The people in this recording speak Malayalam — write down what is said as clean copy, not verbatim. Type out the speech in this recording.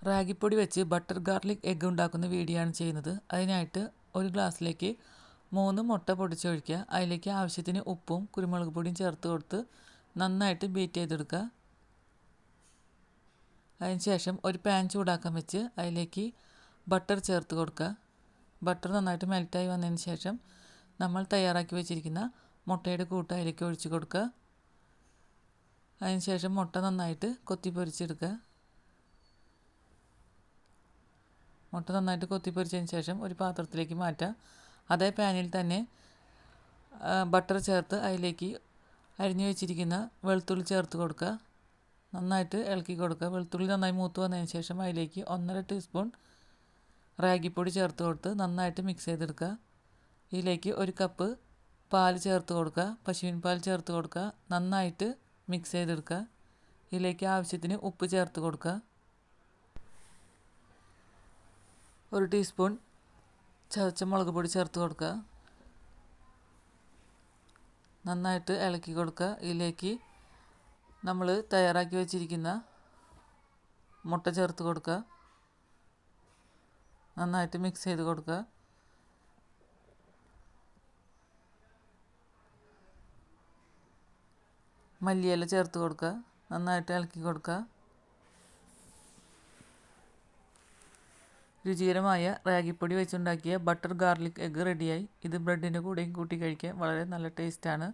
റാഗിപ്പൊടി വെച്ച് ബട്ടർ ഗാർലിക് എഗ്ഗ് ഉണ്ടാക്കുന്ന വീഡിയോ ആണ് ചെയ്യുന്നത്. അതിനായിട്ട് ഒരു ഗ്ലാസ്സിലേക്ക് 3 മുട്ട പൊടിച്ചൊഴിക്കുക. അതിലേക്ക് ആവശ്യത്തിന് ഉപ്പും കുരുമുളക് പൊടിയും ചേർത്ത് കൊടുത്ത് നന്നായിട്ട് ബീറ്റ് ചെയ്തെടുക്കുക. അതിനുശേഷം ഒരു പാൻ ചൂടാക്കാൻ വെച്ച് അതിലേക്ക് ബട്ടർ ചേർത്ത് കൊടുക്കുക. ബട്ടർ നന്നായിട്ട് മെൽറ്റായി വന്നതിന് ശേഷം നമ്മൾ തയ്യാറാക്കി വെച്ചിരിക്കുന്ന മുട്ടയുടെ കൂട്ട് അതിലേക്ക് ഒഴിച്ച് കൊടുക്കുക. അതിനുശേഷം മുട്ട നന്നായിട്ട് കൊത്തി പൊരിച്ചെടുക്കുക. മുട്ട നന്നായിട്ട് കൊത്തിപ്പൊരിച്ചതിന് ശേഷം ഒരു പാത്രത്തിലേക്ക് മാറ്റാം. അതേ പാനിൽ തന്നെ ബട്ടർ ചേർത്ത് അതിലേക്ക് അരിഞ്ഞു വെച്ചിരിക്കുന്ന വെളുത്തുള്ളി ചേർത്ത് കൊടുക്കുക. നന്നായിട്ട് ഇളക്കി കൊടുക്കുക. വെളുത്തുള്ളി നന്നായി മൂത്ത് വന്നതിന് ശേഷം അതിലേക്ക് 1.5 ടീസ്പൂൺ റാഗിപ്പൊടി ചേർത്ത് കൊടുത്ത് നന്നായിട്ട് മിക്സ് ചെയ്തെടുക്കുക. ഇതിലേക്ക് 1 കപ്പ് പാൽ ചേർത്ത് കൊടുക്കുക. പശുവിൻ പാൽ ചേർത്ത് കൊടുക്കുക. നന്നായിട്ട് മിക്സ് ചെയ്തെടുക്കുക. ഇതിലേക്ക് ആവശ്യത്തിന് ഉപ്പ് ചേർത്ത് കൊടുക്കുക. 1 ടീസ്പൂൺ ചതച്ച മുളക് പൊടി ചേർത്ത് കൊടുക്കുക. നന്നായിട്ട് ഇളക്കി കൊടുക്കുക. ഇതിലേക്ക് നമ്മൾ തയ്യാറാക്കി വെച്ചിരിക്കുന്ന മുട്ട ചേർത്ത് കൊടുക്കുക. നന്നായിട്ട് മിക്സ് ചെയ്ത് കൊടുക്കുക. മല്ലിയില ചേർത്ത് കൊടുക്കുക. നന്നായിട്ട് ഇളക്കി കൊടുക്കുക. രുചികരമായ റാഗിപ്പൊടി വെച്ചുണ്ടാക്കിയ ബട്ടർ ഗാർലിക് എഗ്ഗ് റെഡിയായി. ഇത് ബ്രെഡിൻ്റെ കൂടെയും കൂട്ടി കഴിക്കാൻ വളരെ നല്ല ടേസ്റ്റാണ്.